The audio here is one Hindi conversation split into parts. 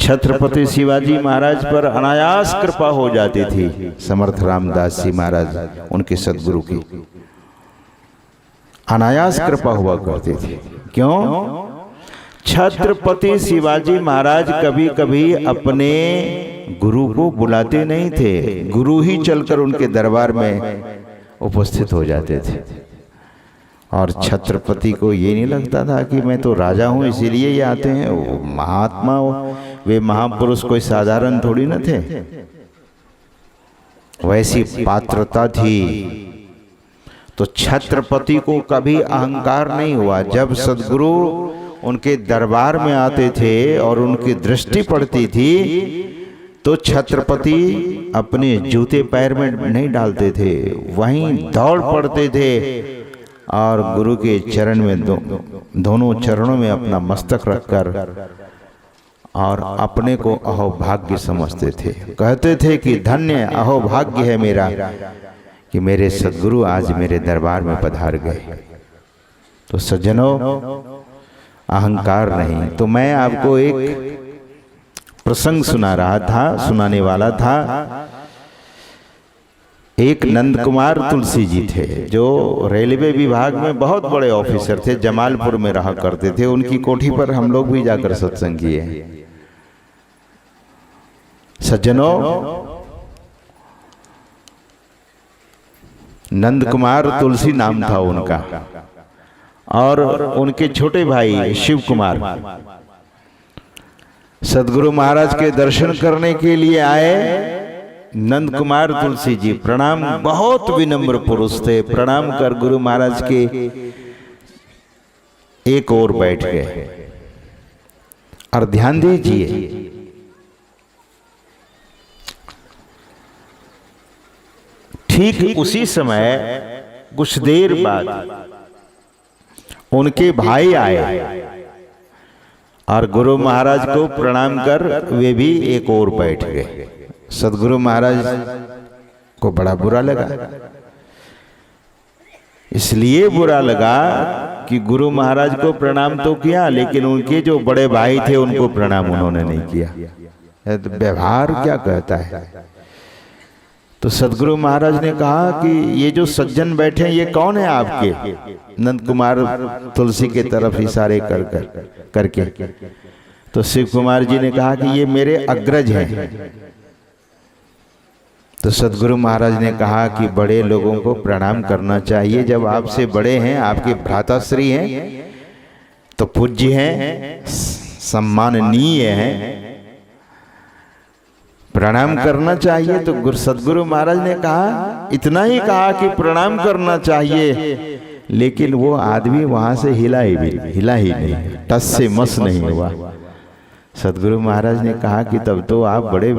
छत्रपति शिवाजी महाराज पर अनायास कृपा हो जाती थी। समर्थ रामदास जी महाराज उनके सद्गुरु की अनायास कृपा हुआ करती थी। क्यों? छत्रपति शिवाजी महाराज कभी कभी अपने गुरु को बुलाते नहीं थे, गुरु ही चलकर उनके दरबार में उपस्थित हो जाते थे। और छत्रपति को ये नहीं लगता था कि मैं तो राजा हूं इसीलिए ये आते हैं। वो महात्मा, वे महापुरुष कोई साधारण थोड़ी न थे, वैसी पात्रता थी। तो छत्रपति को कभी अहंकार नहीं हुआ। जब सद्गुरु उनके दरबार में आते थे और उनकी दृष्टि पड़ती थी तो छत्रपति अपने जूते पैर में नहीं डालते थे, वहीं दौड़ पड़ते थे और गुरु के चरण में दोनों चरणों में अपना मस्तक रखकर और अपने को अहोभाग्य समझते थे। कहते थे कि धन्य अहोभाग्य है मेरा कि मेरे सद्गुरु आज मेरे दरबार में पधार गए। तो सज्जनों, अहंकार नहीं। तो मैं आपको एक प्रसंग सुनाने वाला था। एक नंद कुमार तुलसी जी थे जो रेलवे विभाग में बहुत बड़े ऑफिसर थे, जमालपुर में रहा करते थे। उनकी कोठी पर हम लोग भी जाकर सत्संग किए। सज्जनों, नंद कुमार तुलसी नाम था उनका, और उनके छोटे भाई शिव कुमार सद्गुरु महाराज के दर्शन करने के लिए आए। नंद कुमार तुलसी जी प्रणाम, बहुत विनम्र पुरुष थे। प्रणाम कर गुरु महाराज के एक ओर बैठ गए। और ध्यान दीजिए, ठीक उसी समय कुछ देर बाद उनके भाई आए और गुरु महाराज को प्रणाम कर वे भी एक ओर बैठ गए। सद्गुरु महाराज को बड़ा बुरा लगा। इसलिए बुरा लगा कि गुरु महाराज को प्रणाम तो किया, लेकिन उनके जो बड़े भाई थे उनको प्रणाम उन्होंने नहीं किया। तो व्यवहार क्या कहता है? तो सद्गुरु महाराज ने कहा कि ये जो सज्जन बैठे हैं ये कौन है आपके? नंद कुमार तुलसी के तरफ इशारे करके तो शिव कुमार जी ने कहा कि ये मेरे अग्रज हैं। तो सद्गुरु महाराज ने कहा कि बड़े लोगों को प्रणाम करना चाहिए। जब आपसे बड़े हैं, आपके भ्राताश्री हैं, तो पूज्य हैं, सम्माननीय हैं, प्रणाम करना चाहिए। तो सद्गुरु महाराज ने कहा, इतना ही कहा कि प्रणाम करना चाहिए, लेकिन वो आदमी वहां से हिला ही नहीं, टस से मस नहीं हुआ। सद्गुरु महाराज ने कहा कि तब तो आप बड़े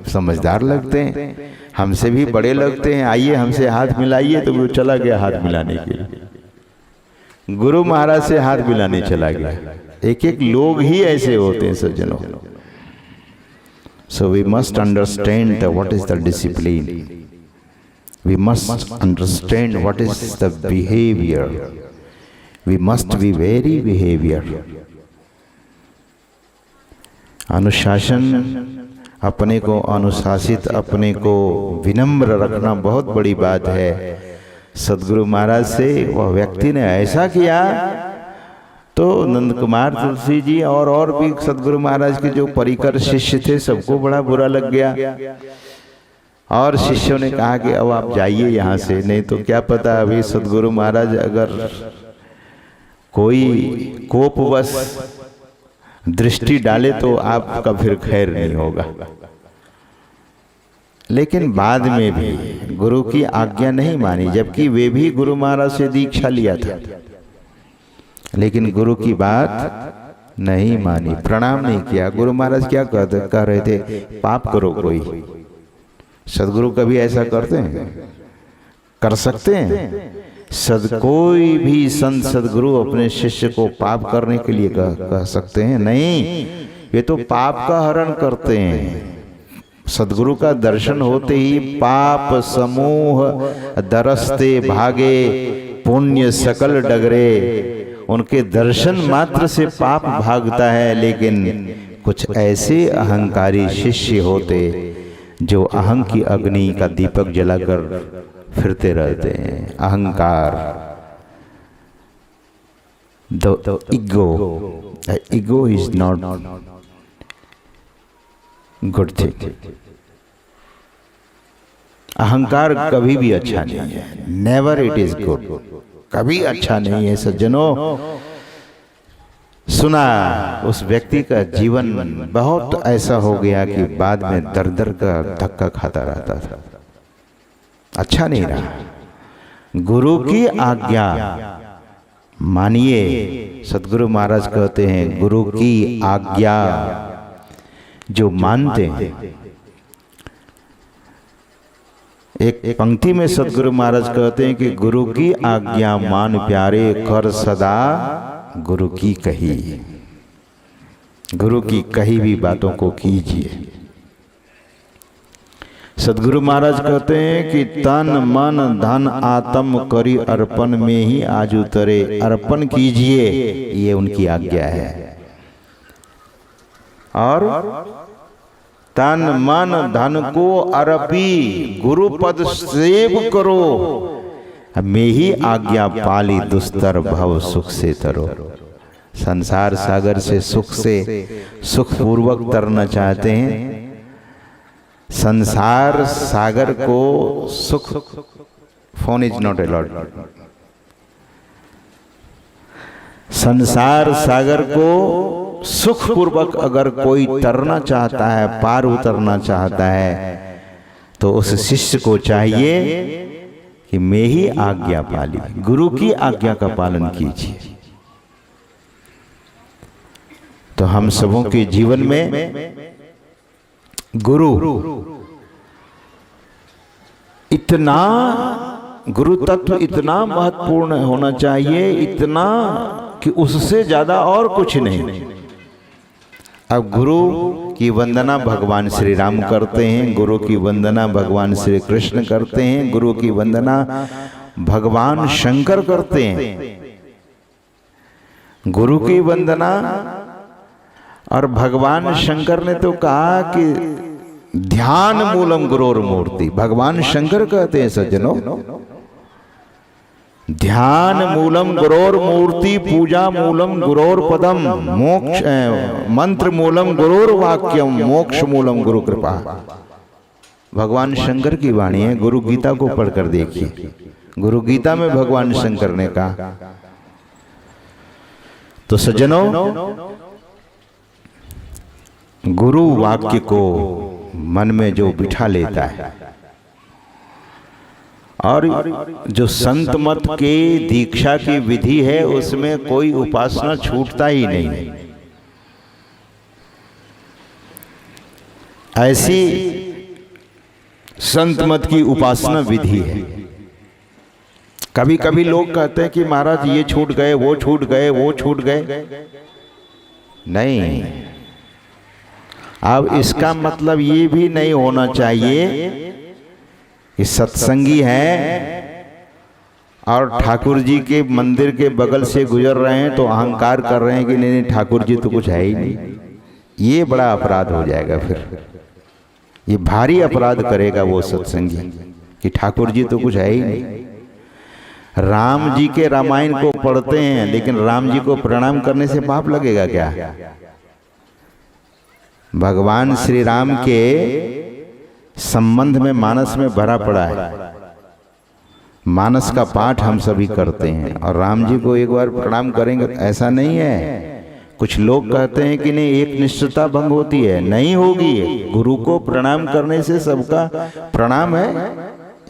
समझदार लगते हैं, हमसे भी बड़े लगते हैं, आइए हमसे हाथ मिलाइए। तो वो चला गया हाथ मिलाने के लिए, गुरु महाराज से हाथ मिलाने चला गया। एक एक लोग ही ऐसे होते हैं सज्जनों। So we must understand what is the discipline. We must understand what is the behavior. We must be very behavior. अनुशासन, अपने को अनुशासित, अपने को विनम्र रखना बहुत बड़ी बात है। सद्गुरु महाराज से वह व्यक्ति ने ऐसा किया तो नंद कुमार तुलसी जी और भी सद्गुरु महाराज के जो परिकर शिष्य थे सबको बड़ा बुरा लग गया। और शिष्यों ने कहा कि अब आप जाइए यहाँ से, नहीं तो क्या पता अभी सद्गुरु महाराज अगर कोई कोपवश दृष्टि डाले तो आपका फिर खैर नहीं होगा। लेकिन बाद में भी गुरु की आज्ञा नहीं मानी, जबकि वे भी गुरु महाराज से दीक्षा लिया था, लेकिन गुरु की बात नहीं मानी, प्रणाम नहीं किया। गुरु महाराज क्या कह रहे थे? पाप करो कोई। सदगुरु कभी ऐसा करते हैं? कर सकते हैं? कोई भी संत सदगुरु अपने शिष्य को पाप करने के लिए कह सकते हैं? नहीं, ये तो पाप का हरण करते हैं। सदगुरु का दर्शन होते ही पाप समूह दरसते भागे, पुण्य सकल डगरे। उनके दर्शन मात्र से पाप भागता है, लेकिन कुछ ऐसे अहंकारी शिष्य होते जो अहं की अग्नि का दीपक जलाकर फिरते रहते हैं। अहंकार, the ego is not good thing. अहंकार कभी भी अच्छा नहीं है, नेवर इट इज गुड, कभी अच्छा नहीं है। सज्जनों, सुना उस व्यक्ति का जीवन बहुत ऐसा हो गया कि बाद में दर दर का धक्का खाता रहता था, अच्छा नहीं रहा। गुरु की आज्ञा मानिए। सतगुरु महाराज कहते हैं, गुरु की आज्ञा जो मानते हैं। एक पंक्ति में सतगुरु महाराज कहते हैं कि गुरु की आज्ञा मान प्यारे, कर सदा गुरु की कही। गुरु की कही भी बातों को कीजिए। सतगुरु महाराज कहते हैं कि तन मन धन आत्म करी अर्पण में ही आज उतरे। अर्पण कीजिए, ये उनकी आज्ञा है। और तन मन धन को अर्पी, गुरु पद सेव करो। मैं ही आज्ञा पाली, दुस्तर भव सुख से तरो। संसार सागर से सुख पूर्वक तरना चाहते हैं। संसार सागर को सुख, फोन इज नॉट अलाउड। संसार सागर को सुख पूर्वक अगर कोई तरना चाहता है, पार उतरना चाहता है, तो उस शिष्य को चाहिए कि मैं ही आज्ञा पाली, गुरु की आज्ञा का पालन कीजिए। तो हम सबों के जीवन में गुरु इतना, गुरु तत्व इतना महत्वपूर्ण होना चाहिए, इतना कि उससे ज्यादा और कुछ नहीं। अब गुरु की वंदना भगवान श्री राम करते हैं, गुरु की वंदना भगवान श्री कृष्ण करते हैं, गुरु की वंदना भगवान शंकर करते हैं। गुरु की वंदना, और भगवान शंकर ने तो कहा कि ध्यान मूलम गुरोर मूर्ति। भगवान शंकर कहते हैं सज्जनों, ध्यान मूलम गुरोर मूर्ति, पूजा मूलम गुरोर पदम, मोक्ष मंत्र मूलम गुरोर वाक्यम, मोक्ष मूलम गुरु कृपा। भगवान शंकर की वाणी है। गुरु गीता को पढ़कर देखिए, गुरु गीता में भगवान शंकर ने कहा। तो सज्जनों, गुरु वाक्य को मन में जो बिठा लेता है, और जो संत मत के दीक्षा की विधि है, उसमें कोई उपासना छूटता ही नहीं। ऐसी संत मत की उपासना विधि है। कभी कभी लोग कहते हैं कि महाराज ये छूट गए, वो छूट गए, वो छूट गए। नहीं, अब इसका मतलब ये भी नहीं होना चाहिए कि सत्संगी हैं और ठाकुर जी के मंदिर के बगल से गुजर रहे हैं तो अहंकार कर रहे हैं कि नहीं ठाकुर जी तो कुछ है ही नहीं। ये बड़ा अपराध हो जाएगा। फिर ये भारी अपराध करेगा वो सत्संगी कि ठाकुर जी तो कुछ है ही नहीं। राम जी के रामायण को पढ़ते हैं, लेकिन राम जी को प्रणाम करने से पाप लगेगा क्या? भगवान श्री राम के संबंध में मानस में भरा पड़ा है। मानस का पाठ हम सभी करते हैं, और राम जी को एक बार प्रणाम करेंगे ऐसा नहीं है। कुछ लोग कहते हैं कि नहीं, एक निष्ठता भंग होती है। नहीं होगी। गुरु को प्रणाम करने से सबका प्रणाम है,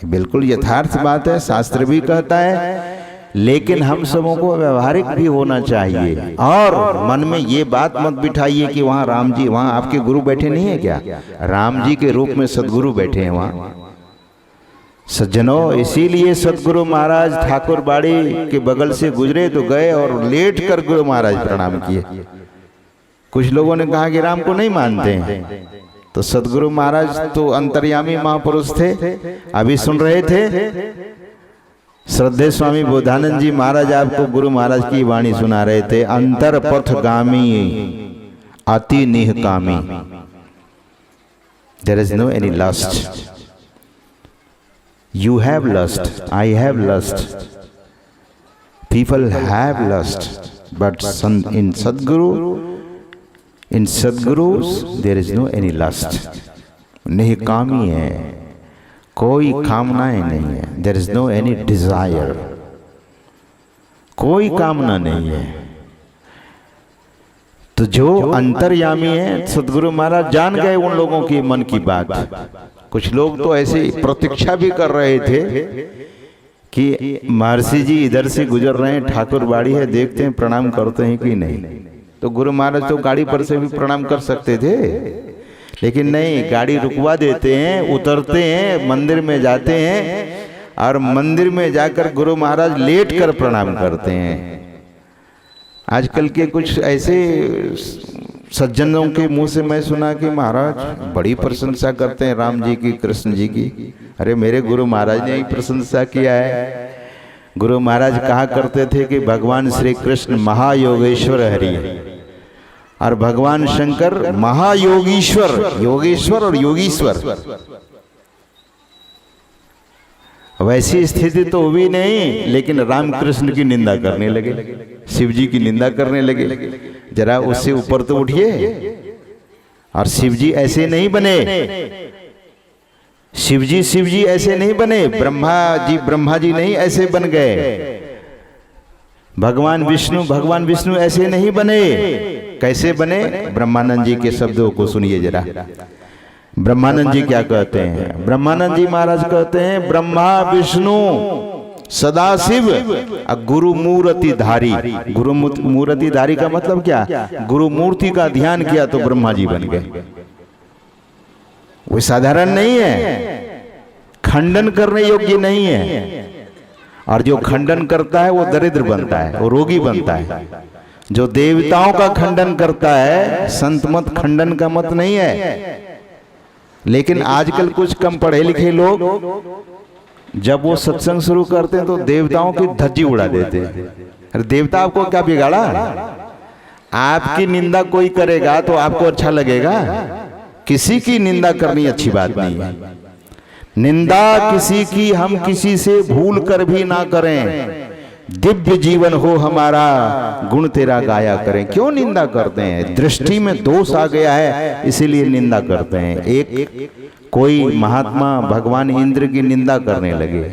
बिल्कुल यथार्थ बात है, शास्त्र भी कहता है। लेकिन हम सबों को व्यवहारिक भी होना चाहिए, और मन में ये बात मत बिठाइए कि वहाँ राम जी, वहाँ आपके गुरु बैठे नहीं है क्या? राम जी के रूप में सदगुरु बैठे हैं वहाँ। सज्जनों, इसीलिए सदगुरु महाराज ठाकुर बाड़ी के बगल से गुजरे तो गए और लेट कर गुरु महाराज प्रणाम किए। कुछ लोगों ने कहा कि राम को नहीं मानते हैं, तो सदगुरु महाराज तो अंतर्यामी महापुरुष थे, अभी सुन रहे थे। श्रद्धेय स्वामी बोधानंद जी महाराज आपको गुरु महाराज की वाणी सुना रहे थे। अंतर पथ गामी अति निहकामी, there is no any lust. You have lust, I have lust, people have lust, but in Sadgurus there is no any lust. निहकामी है, कोई कामनाएं नहीं है, there is no any desire, कोई कामना नहीं है। तो जो अंतर्यामी है, सदगुरु महाराज जान गए उन लोगों की मन की बात। कुछ लोग तो ऐसे प्रतीक्षा भी कर रहे थे कि महर्षि जी इधर से गुजर रहे हैं, ठाकुर बाड़ी है, देखते हैं प्रणाम करते हैं कि नहीं। तो गुरु महाराज तो गाड़ी पर से भी प्रणाम कर सकते थे, लेकिन नहीं, गाड़ी रुकवा देते हैं, उतरते हैं, मंदिर में जाते हैं और मंदिर में जाकर गुरु महाराज लेट कर प्रणाम करते हैं। आजकल के कुछ ऐसे सज्जनों के मुंह से मैं सुना कि महाराज बड़ी प्रशंसा करते हैं राम जी की, कृष्ण जी की। अरे मेरे गुरु महाराज ने ही प्रशंसा किया है। गुरु महाराज कहा करते थे कि भगवान श्री कृष्ण महायोगेश्वर हरि और भगवान शंकर महायोगीश्वर, योगेश्वर और योगीश्वर। वैसी स्थिति तो हुई नहीं, लेकिन रामकृष्ण की निंदा करने लगे, शिव जी की निंदा करने लगे। जरा उससे ऊपर तो उठिए। और शिव जी ऐसे नहीं बने, शिव जी ऐसे नहीं बने, ब्रह्मा जी नहीं ऐसे बन गए। भगवान विष्णु ऐसे नहीं बने। कैसे बने? ब्रह्मानंद जी के शब्दों को सुनिए जरा। ब्रह्मानंद जी क्या कहते हैं? ब्रह्मानंद जी महाराज कहते हैं, ब्रह्मा विष्णु सदाशिव गुरु मूर्ति धारी। गुरु मूर्ति धारी का मतलब क्या? गुरु मूर्ति का ध्यान किया तो ब्रह्मा जी बन गए। वो साधारण नहीं है, खंडन करने योग्य नहीं है। और जो खंडन करता है वो दरिद्र बनता है, वो रोगी बनता है। जो देवताओं का खंडन करता है, संत मत खंडन का मत नहीं है। लेकिन आजकल कुछ कम पढ़े लिखे लोग जब वो सत्संग शुरू करते हैं तो देवताओं की धज्जी उड़ा देते हैं। अरे देवता आपको क्या बिगाड़ा? आपकी निंदा कोई करेगा तो आपको अच्छा लगेगा? किसी की निंदा करनी अच्छी बात नहीं है। निंदा किसी की हम किसी से भूल कर भी ना करें। दिव्य जीवन हो हमारा, गुण तेरा गाया करें। क्यों निंदा करते हैं? दृष्टि में दोष आ गया है इसीलिए निंदा करते हैं। एक कोई महात्मा भगवान इंद्र की निंदा करने लगे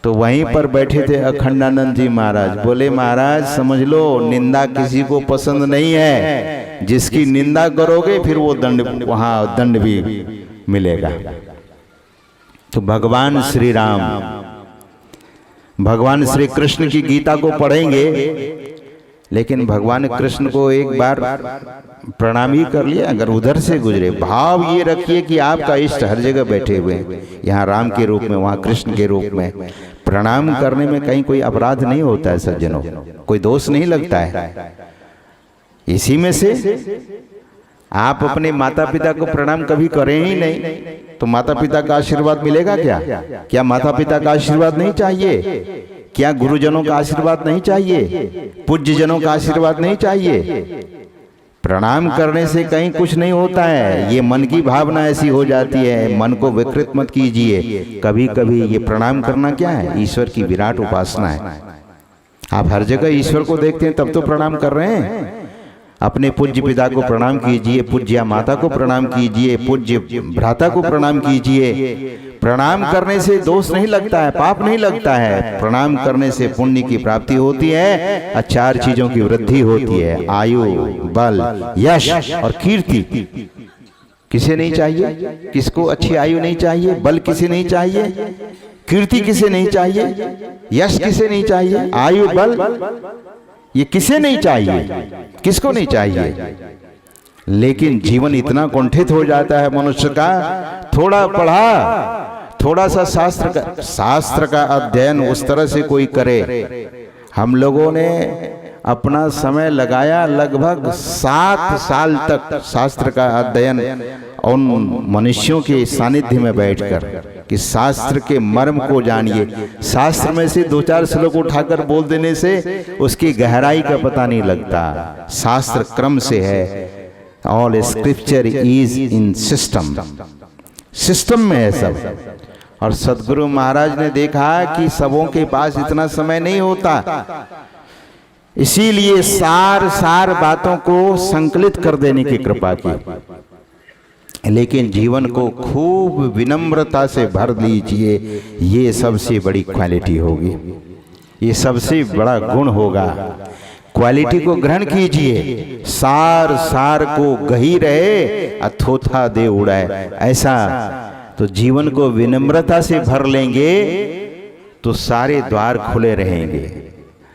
तो वहीं पर बैठे थे अखंडानंद जी महाराज। बोले महाराज समझ लो, निंदा किसी को पसंद नहीं है। जिसकी निंदा करोगे फिर वो दंड, वहां दंड भी मिलेगा। तो भगवान श्री राम, भगवान श्री कृष्ण की गीता को पढ़ेंगे, लेकिन भगवान कृष्ण को एक बार प्रणाम ही कर लिया। अगर उधर से गुजरे, भाव ये रखिए कि आपका इष्ट हर जगह बैठे हुए हैं, यहाँ राम के रूप में, वहाँ कृष्ण के रूप में। प्रणाम करने में कहीं कोई अपराध नहीं होता है सज्जनों, कोई दोष नहीं लगता है। इसी में से आप अपने माता पिता को प्रणाम कभी करें ही नहीं तो माता पिता का आशीर्वाद मिलेगा क्या? क्या माता पिता का आशीर्वाद नहीं चाहिए? क्या गुरुजनों का आशीर्वाद नहीं चाहिए? पूज्य जनों का आशीर्वाद नहीं चाहिए? प्रणाम करने से कहीं कुछ नहीं होता है। ये मन की भावना ऐसी हो जाती है, मन को विकृत मत कीजिए। कभी कभी ये प्रणाम करना क्या है? ईश्वर की विराट उपासना है। आप हर जगह ईश्वर को देखते हैं तब तो प्रणाम कर रहे हैं। अपने पूज्य पिता को प्रणाम कीजिए, पूज्य माता को प्रणाम कीजिए, पूज्य भ्राता को प्रणाम कीजिए। प्रणाम करने से दोष नहीं लगता है, पाप नहीं लगता है। प्रणाम करने से पुण्य की प्राप्ति होती है और 4 चीजों की वृद्धि होती है, आयु, बल, यश और कीर्ति। किसे नहीं चाहिए? किसको अच्छी आयु नहीं चाहिए? बल किसे नहीं चाहिए? कीर्ति किसे नहीं चाहिए? यश किसे नहीं चाहिए? आयु, बल ये किसे नहीं चाहिए? किसको नहीं चाहिए? लेकिन जीवन इतना कुंठित हो जाता है मनुष्य का, थोड़ा पढ़ा, थोड़ा सा शास्त्र का अध्ययन उस तरह से कोई करे। हम लोगों ने अपना समय लगाया लगभग 7 साल तक शास्त्र का अध्ययन उन मनुष्यों के सानिध्य में बैठकर कि शास्त्र के मर्म को जानिए। शास्त्र में से 2-4 श्लोक उठाकर बोल देने से उसकी गहराई का पता नहीं लगता। शास्त्र क्रम से है। All scripture is in system, system में है सब। और सदगुरु महाराज ने देखा कि सबों के पास इतना समय नहीं होता, इसीलिए सार बातों को संकलित कर देने की कृपा की। लेकिन जीवन को खूब विनम्रता से भर लीजिए, ये सबसे बड़ी क्वालिटी होगी, ये सबसे बड़ा गुण होगा। क्वालिटी को ग्रहण कीजिए। सार को गही रहे अथोथा दे उड़ाए, ऐसा तो जीवन को विनम्रता से भर लेंगे तो सारे द्वार खुले रहेंगे।